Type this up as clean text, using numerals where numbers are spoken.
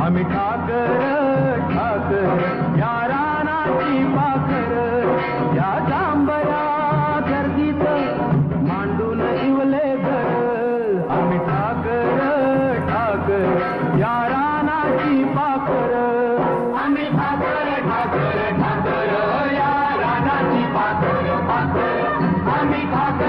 आम्ही ठाकर ठाकर या रानाची पाखर या जांभया गर्दीत मांडून इवले घर आम्ही ठाकर ठाकर या रानाची पाखर आम्ही ठाकर ठाकर ठाकर या रानाची पाखर पाखर आम्ही ठाकर